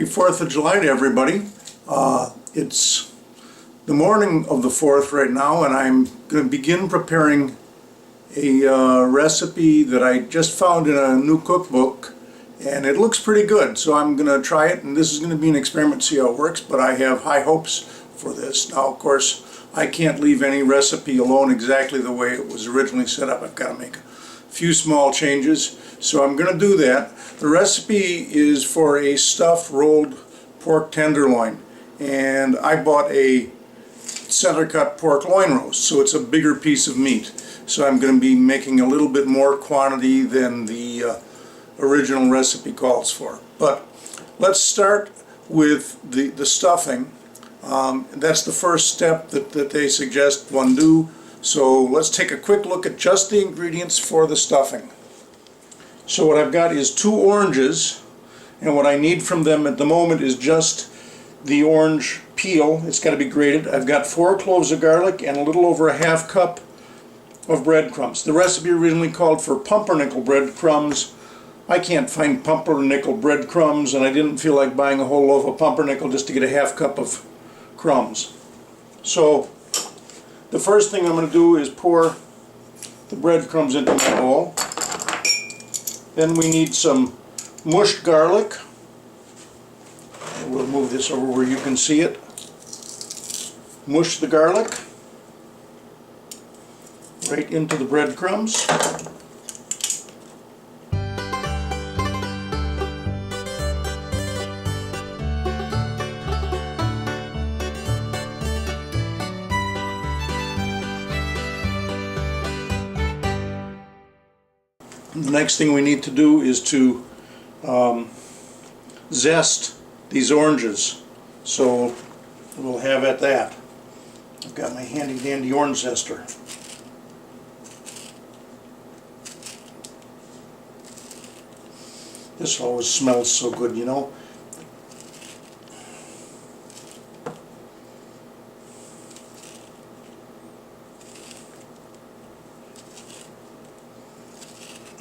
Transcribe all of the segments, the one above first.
Happy 4th of July to everybody. It's the morning of the 4th right now, and I'm going to begin preparing a recipe that I just found in a new cookbook, and it looks pretty good, so I'm going to try it, and this is going to be an experiment to see how it works, but I have high hopes for this. Now, of course, I can't leave any recipe alone exactly the way it was originally set up. I've got to make a few small changes, so I'm going to do that. The recipe is for a stuffed rolled pork tenderloin, and I bought a center cut pork loin roast, so it's a bigger piece of meat. So I'm going to be making a little bit more quantity than the original recipe calls for. But let's start with the stuffing. That's the first step that they suggest one do. So let's take a quick look at just the ingredients for the stuffing. So what I've got is 2 oranges, and what I need from them at the moment is just the orange peel. It's got to be grated. I've got 4 cloves of garlic and a little over a half cup of breadcrumbs. The recipe originally called for pumpernickel breadcrumbs. I can't find pumpernickel breadcrumbs, and I didn't feel like buying a whole loaf of pumpernickel just to get a half cup of crumbs. So the first thing I'm going to do is pour the breadcrumbs into my bowl. Then we need some mushed garlic. We'll move this over where you can see it. Mush the garlic right into the breadcrumbs. The next thing we need to do is to zest these oranges, so we'll have at that. I've got my handy dandy orange zester. This always smells so good, you know.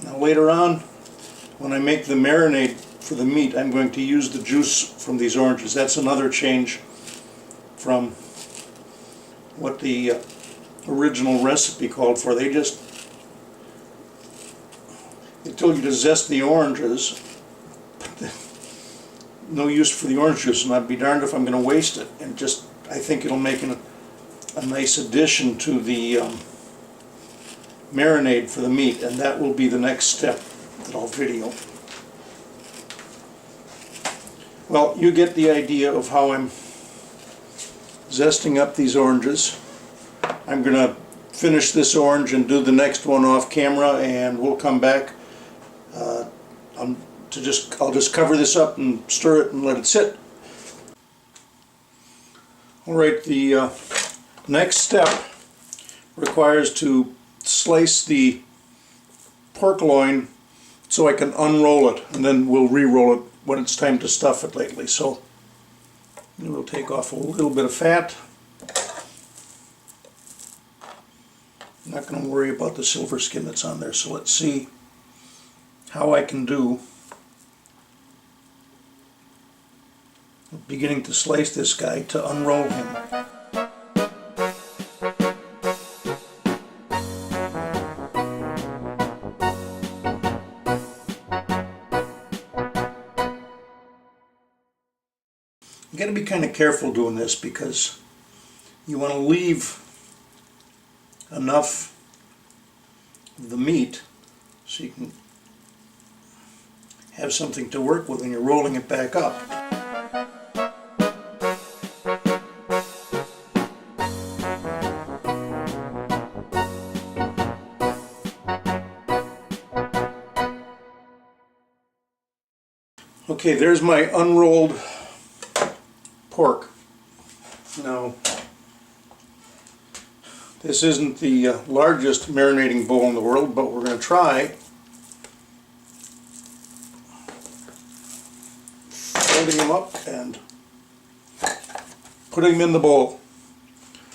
Now later on, when I make the marinade for the meat, I'm going to use the juice from these oranges. That's another change from what the original recipe called for. They told you to zest the oranges, but no use for the orange juice, and I'd be darned if I'm going to waste it. And I think it'll make a nice addition to the marinade for the meat, and that will be the next step that I'll video. Well, you get the idea of how I'm zesting up these oranges. I'm going to finish this orange and do the next one off camera, and we'll come back. I'll just cover this up and stir it and let it sit. Alright, the next step requires to slice the pork loin so I can unroll it, and then we'll re-roll it when it's time to stuff it lately. So we'll take off a little bit of fat. I'm not going to worry about the silver skin that's on there, so let's see how I can do beginning to slice this guy to unroll him. You got to be kind of careful doing this because you want to leave enough of the meat so you can have something to work with when you're rolling it back up. Okay, there's my unrolled pork. Now, this isn't the largest marinating bowl in the world, but we're going to try folding them up and putting them in the bowl.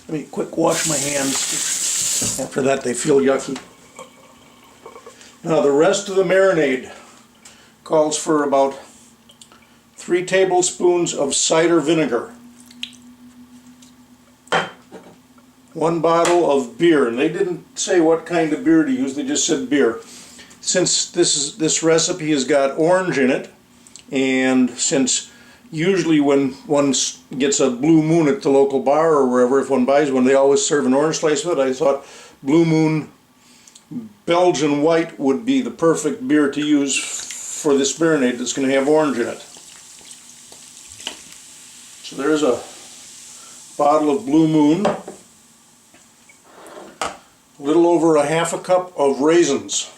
Let me quick wash my hands. After that they feel yucky. Now the rest of the marinade calls for about 3 tablespoons of cider vinegar, 1 bottle of beer, and they didn't say what kind of beer to use, they just said beer. Since this recipe has got orange in it, and since usually when one gets a Blue Moon at the local bar or wherever, if one buys one, they always serve an orange slice with it, I thought Blue Moon Belgian White would be the perfect beer to use for this marinade that's going to have orange in it. So there's a bottle of Blue Moon, a little over a half a cup of raisins,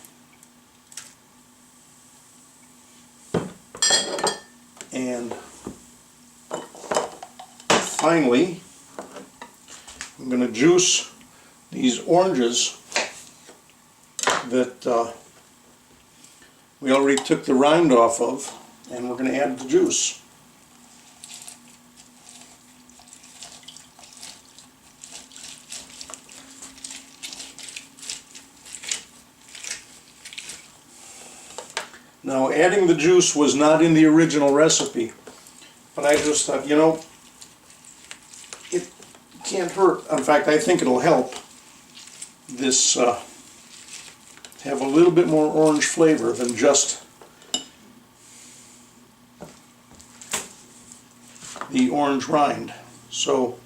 and finally I'm going to juice these oranges that we already took the rind off of, and we're going to add the juice. Now, adding the juice was not in the original recipe, but I just thought, you know, it can't hurt. In fact, I think it'll help this have a little bit more orange flavor than just the orange rind. So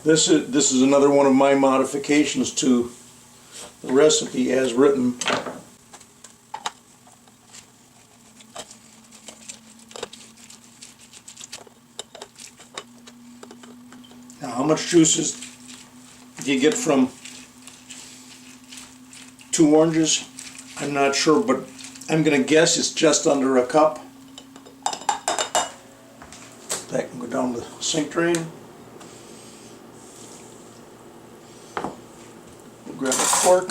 this is another one of my modifications to the recipe as written. Now, how much juice do you get from 2 oranges? I'm not sure, but I'm going to guess it's just under a cup. That can go down the sink drain. We'll grab a fork.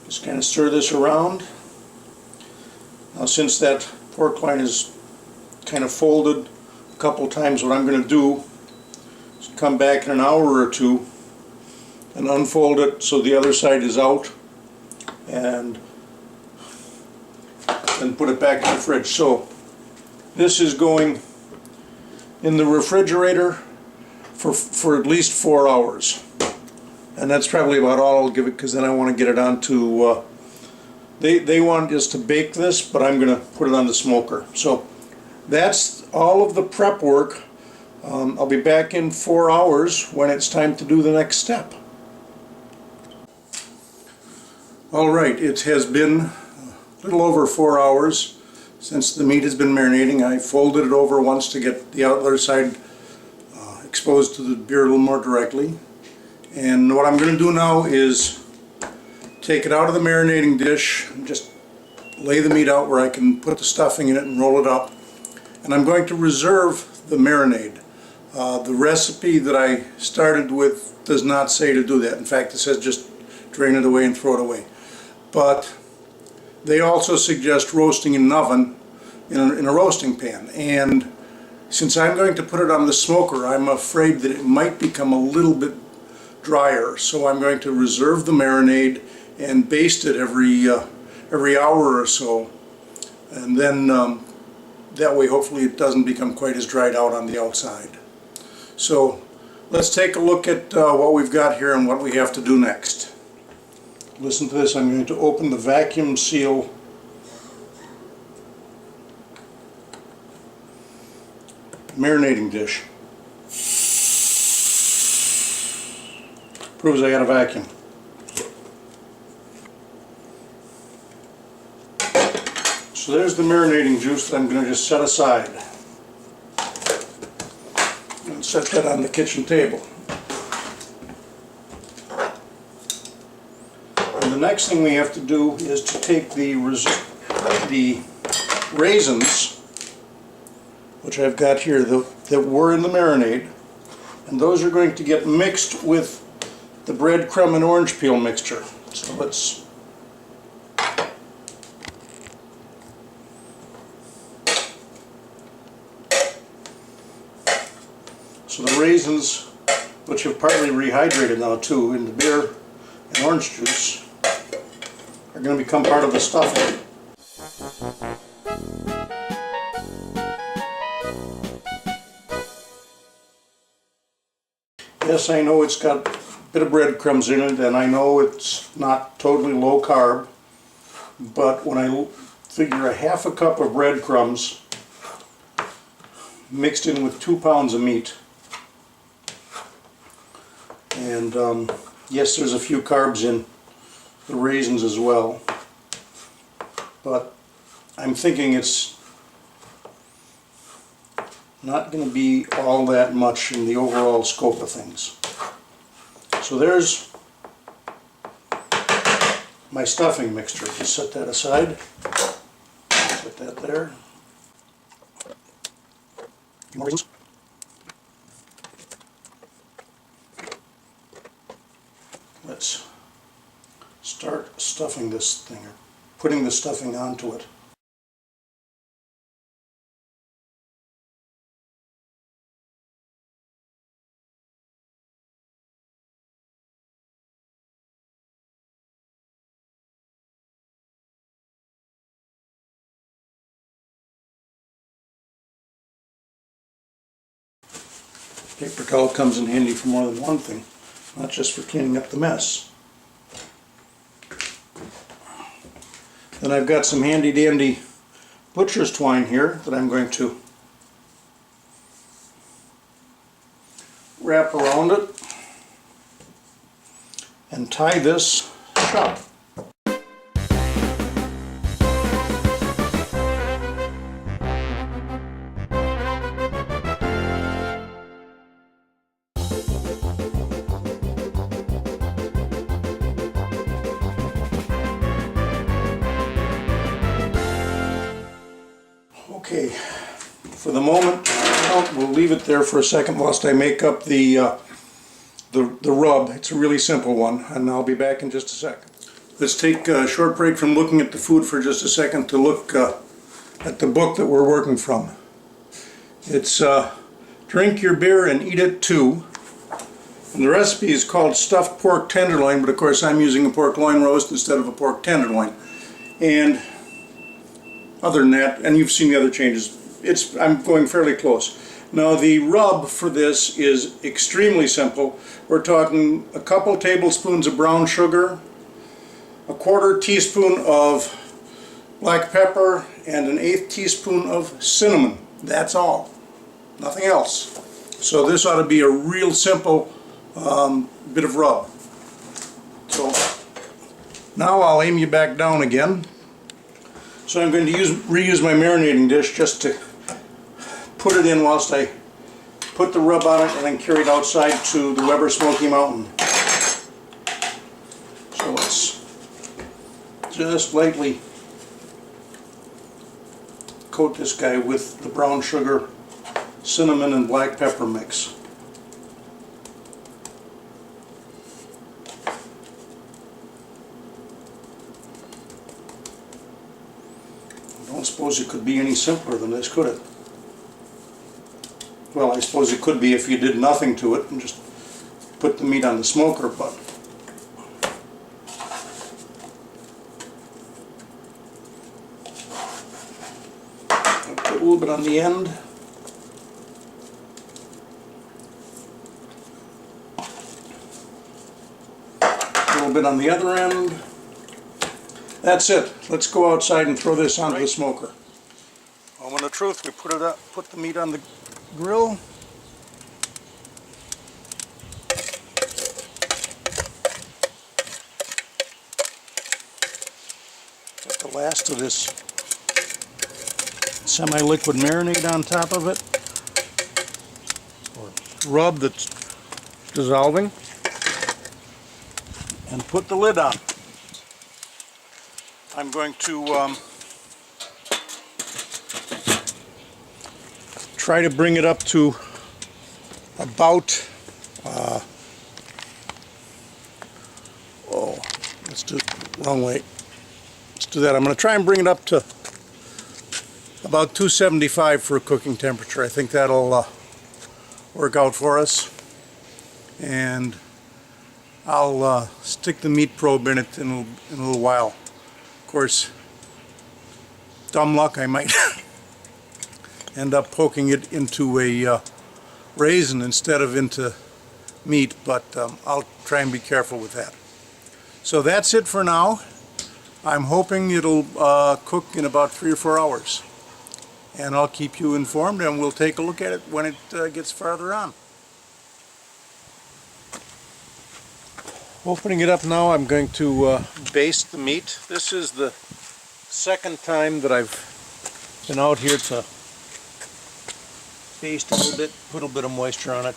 Just kind of stir this around. Now, since that pork line is kind of folded a couple times, what I'm going to do is come back in an hour or two and unfold it so the other side is out, and then put it back in the fridge. So this is going in the refrigerator for at least 4 hours, and that's probably about all I'll give it, because then I want to get it onto they want us to bake this, but I'm going to put it on the smoker. So that's all of the prep work. I'll be back in 4 hours when it's time to do the next step. Alright, it has been a little over 4 hours since the meat has been marinating. I folded it over once to get the other side exposed to the beer a little more directly. And what I'm going to do now is take it out of the marinating dish and just lay the meat out where I can put the stuffing in it and roll it up. And I'm going to reserve the marinade. The recipe that I started with does not say to do that. In fact, it says just drain it away and throw it away. But they also suggest roasting in an oven, in a roasting pan. And since I'm going to put it on the smoker, I'm afraid that it might become a little bit drier. So I'm going to reserve the marinade and baste it every hour or so. And then that way hopefully it doesn't become quite as dried out on the outside. So let's take a look at what we've got here and what we have to do next. Listen to this. I'm going to open the vacuum seal marinating dish. Proves I got a vacuum. So there's the marinating juice that I'm going to just set aside. And set that on the kitchen table. And the next thing we have to do is to take the raisins, which I've got here, that were in the marinade, and those are going to get mixed with the breadcrumb and orange peel mixture. So let's So the raisins, which have partly rehydrated now too in the beer and orange juice, are going to become part of the stuffing. Yes, I know it's got a bit of breadcrumbs in it, and I know it's not totally low carb, but when I figure a half a cup of breadcrumbs mixed in with 2 pounds of meat, and yes, there's a few carbs in the raisins as well, but I'm thinking it's not going to be all that much in the overall scope of things. So there's my stuffing mixture. Just set that aside. Put that there. More raisins. Let's start stuffing this thing, or putting the stuffing onto it. Paper towel comes in handy for more than one thing, not just for cleaning up the mess. Then I've got some handy dandy butcher's twine here that I'm going to wrap around it and tie this shut. Okay, for the moment, we'll leave it there for a second whilst I make up the rub. It's a really simple one, and I'll be back in just a second. Let's take a short break from looking at the food for just a second to look at the book that we're working from. It's Drink Your Beer and Eat It Too. And the recipe is called stuffed pork tenderloin, but of course I'm using a pork loin roast instead of a pork tenderloin. And other than that, and you've seen the other changes, I'm going fairly close. Now the rub for this is extremely simple. We're talking a couple tablespoons of brown sugar, a 1/4 teaspoon of black pepper, and an 1/8 teaspoon of cinnamon. That's all. Nothing else. So this ought to be a real simple bit of rub. So now I'll aim you back down again. So I'm going to reuse my marinating dish just to put it in whilst I put the rub on it and then carry it outside to the Weber Smokey Mountain. So let's just lightly coat this guy with the brown sugar, cinnamon, and black pepper mix. I don't suppose it could be any simpler than this, could it? Well, I suppose it could be if you did nothing to it and just put the meat on the smoker, but I'll put a little bit on the end. A little bit on the other end. That's it. Let's go outside and throw this onto the smoker. Moment of truth, we put the meat on the grill. Put the last of this semi-liquid marinade on top of it, or rub that's dissolving, and put the lid on. I'm going to try to bring it up to about let's do it wrong way. Let's do that. I'm going to try and bring it up to about 275 for a cooking temperature. I think that'll work out for us, and I'll stick the meat probe in it in a little while. course, dumb luck, I might end up poking it into a raisin instead of into meat, but I'll try and be careful with that. So that's it for now. I'm hoping it'll cook in about 3 or 4 hours. And I'll keep you informed, and we'll take a look at it when it gets farther on. Opening it up now, I'm going to baste the meat. This is the second time that I've been out here to baste a little bit, put a bit of moisture on it.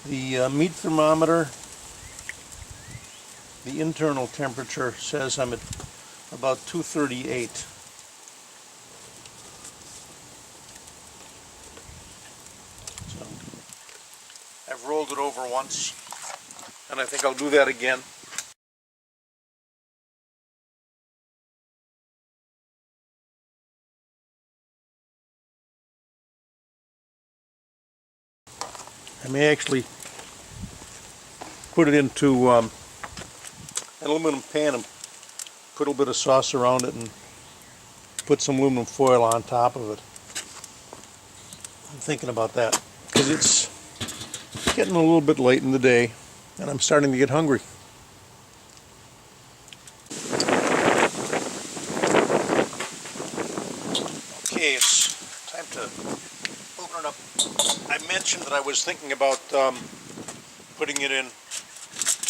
The meat thermometer, the internal temperature says I'm at about 238. So I've rolled it over once, and I think I'll do that again. I may actually put it into an aluminum pan and put a little bit of sauce around it and put some aluminum foil on top of it. I'm thinking about that because it's getting a little bit late in the day and I'm starting to get hungry. Okay, it's time to open it up. I mentioned that I was thinking about putting it in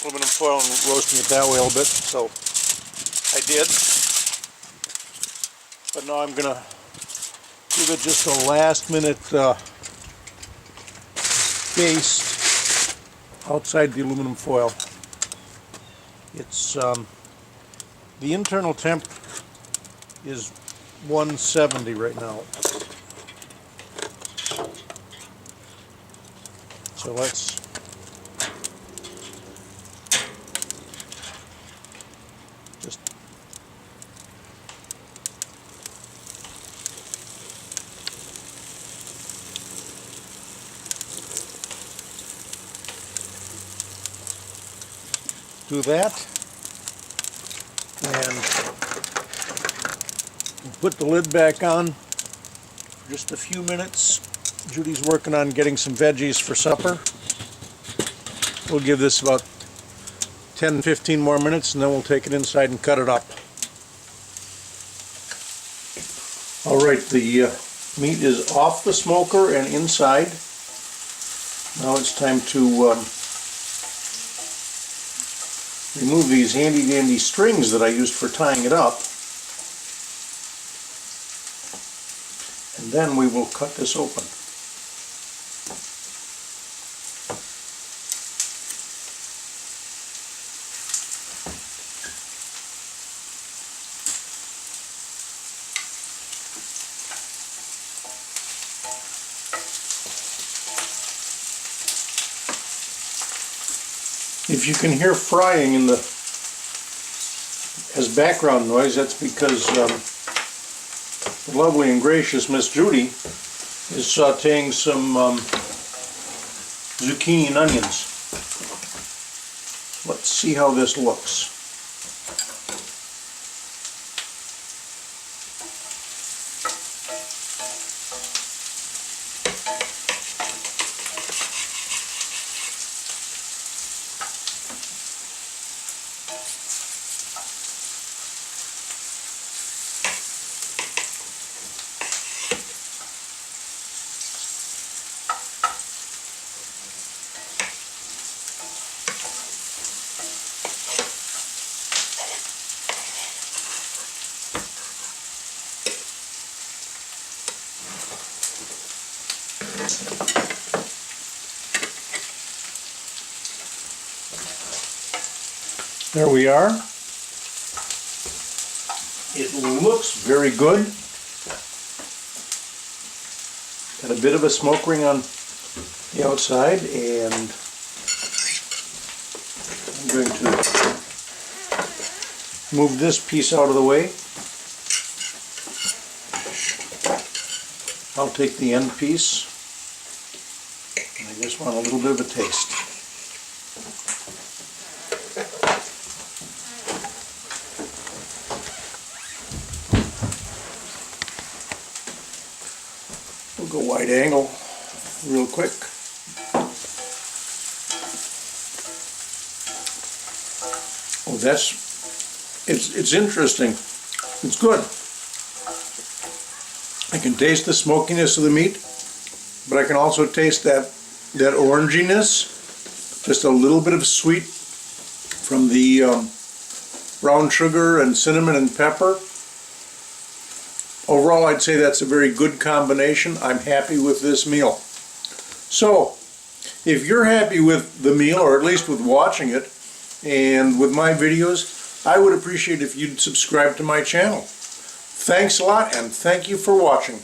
aluminum foil and roasting it that way a little bit, so I did. But now I'm gonna give it just a last minute baste outside the aluminum foil. It's the internal temp is 170 right now. So let's just do that and put the lid back on for just a few minutes. Judy's working on getting some veggies for supper. We'll give this about 10-15 more minutes and then we'll take it inside and cut it up. Alright, the meat is off the smoker and inside. Now it's time to remove these handy dandy strings that I used for tying it up. And then we will cut this open. If you can hear frying in the as background noise, that's because the lovely and gracious Miss Judy is sauteing some zucchini and onions. Let's see how this looks. There we are. It looks very good. Got a bit of a smoke ring on the outside, and I'm going to move this piece out of the way. I'll take the end piece, and I just want a little bit of a taste. We'll go wide angle real quick. Oh, it's interesting. It's good. I can taste the smokiness of the meat, but I can also taste that oranginess, just a little bit of sweet from the brown sugar and cinnamon and pepper. Overall, I'd say that's a very good combination. I'm happy with this meal. So, if you're happy with the meal, or at least with watching it, and with my videos, I would appreciate if you'd subscribe to my channel. Thanks a lot, and thank you for watching.